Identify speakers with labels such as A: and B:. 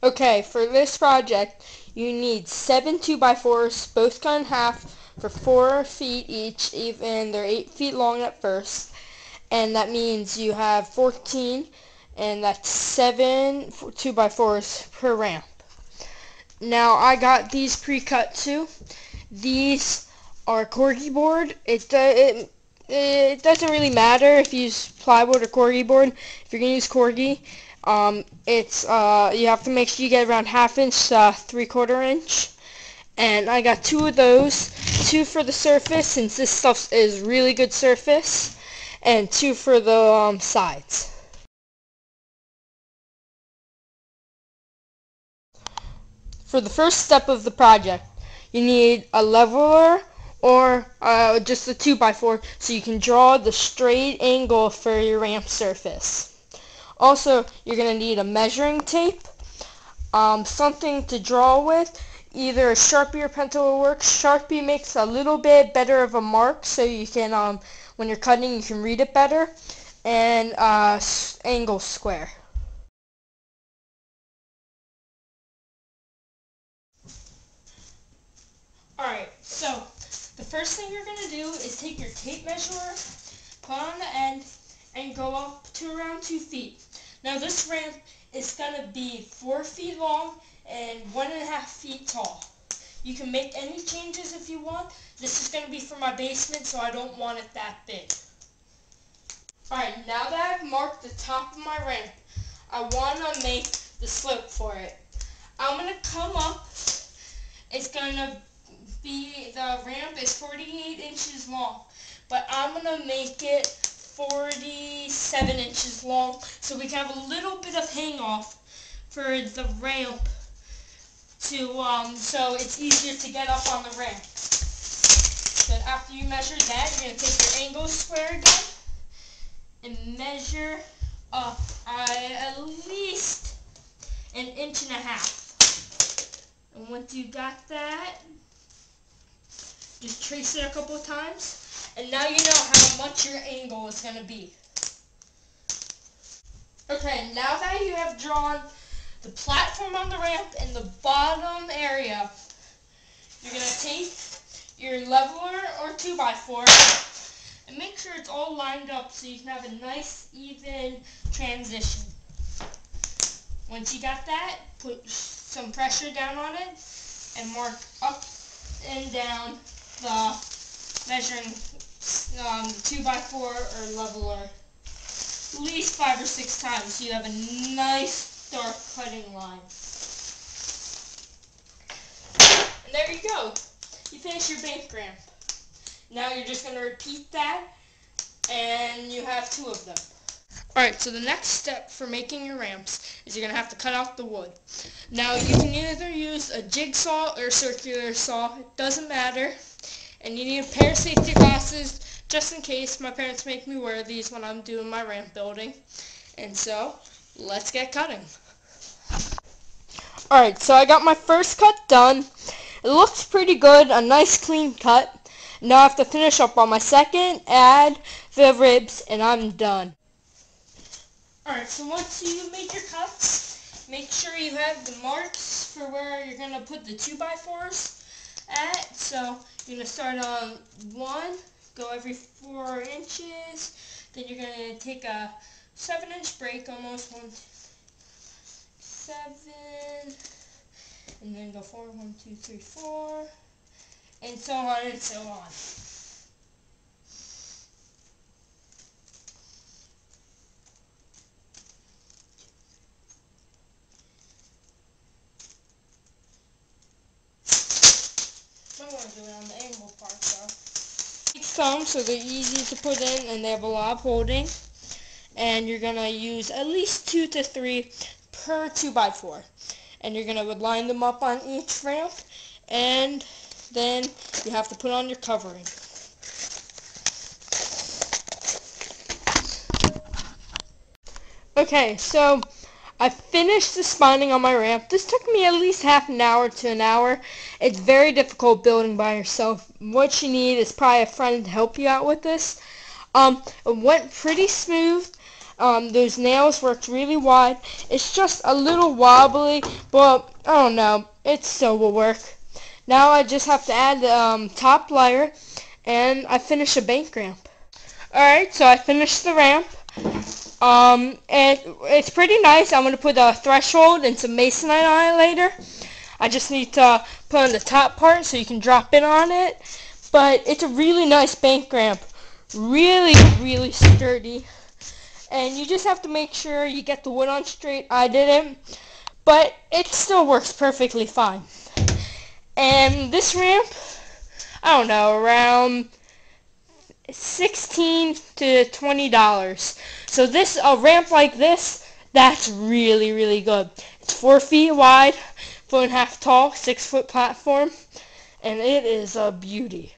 A: Okay, for this project, you need 7 2x4s, both cut in half for 4 feet each, even they're 8 feet long at first, and that means you have 14, and that's 7 2x4s per ramp. Now, I got these pre-cut too. These are corgi board. It doesn't really matter if you use plywood or corgi board. If you're gonna use corgi, you have to make sure you get around 1/2 inch, 3/4 inch. And I got 2 of those, 2 for the surface since this stuff is really good surface, and 2 for the sides. For the first step of the project, you need a leveler or just a 2x4 so you can draw the straight angle for your ramp surface. Also, you're going to need a measuring tape, something to draw with. Either a Sharpie or pencil will work. Sharpie makes a little bit better of a mark so you can, when you're cutting, you can read it better. And angle square. Alright, so the first thing you're going to do is take your tape measure, put on the end, and go up to around 2 feet. Now this ramp is going to be 4 feet long and 1.5 feet tall. You can make any changes if you want. This is going to be for my basement, so I don't want it that big. Alright, now that I've marked the top of my ramp, I want to make the slope for it. I'm going to come up. It's going to be, the ramp is 48 inches long, but I'm going to make it 47 inches long so we can have a little bit of hang off for the ramp to, so it's easier to get up on the ramp. Then after you measure that, you're going to take your angle square again and measure up at least 1.5 inches. And once you got that, just trace it a couple of times, and now you know how much your angle is going to be. Okay, now that you have drawn the platform on the ramp and the bottom area, you're going to take your leveler or 2x4 and make sure it's all lined up so you can have a nice, even transition. Once you got that, put some pressure down on it and mark up and down the measuring 2x4 or leveler at least 5 or 6 times so you have a nice dark cutting line. And there you go. You finish your bank ramp. Now you're just going to repeat that, and you have 2 of them. Alright, so the next step for making your ramps is you're going to have to cut out the wood. Now you can either use a jigsaw or a circular saw, it doesn't matter. And you need a pair of safety glasses just in case. My parents make me wear these when I'm doing my ramp building. And so, let's get cutting. Alright, so I got my first cut done. It looks pretty good, a nice clean cut. Now I have to finish up on my second, add the ribs, and I'm done. Alright, so once you make your cuts, make sure you have the marks for where you're going to put the 2x4s at. So you're going to start on 1, go every 4 inches, then you're going to take a 7-inch break, almost 1, 2, 7, and then go 4, 1, 2, 3, 4, and so on and so on. I'm going to do it on the angle part though. Take some so they're easy to put in and they have a lot of holding. And you're going to use at least 2 to 3 per 2x4. And you're going to line them up on each ramp, and then you have to put on your covering. Okay, so I finished the spawning on my ramp. This took me at least half an hour to an hour. It's very difficult building by yourself. What you need is probably a friend to help you out with this. It went pretty smooth. Those nails worked really wide. It's just a little wobbly, but I don't know. It still will work. Now I just have to add the top layer, and I finish a bank ramp. Alright, so I finished the ramp. And it's pretty nice. I'm going to put a threshold and some masonite on it later. I just need to put on the top part so you can drop in on it. But it's a really nice bank ramp. Really, really sturdy. And you just have to make sure you get the wood on straight. I didn't. But it still works perfectly fine. And this ramp, I don't know, around $16 to $20. So this, a ramp like this, that's really, really good. It's 4 feet wide, 1.5 tall, 6 foot platform, and it is a beauty.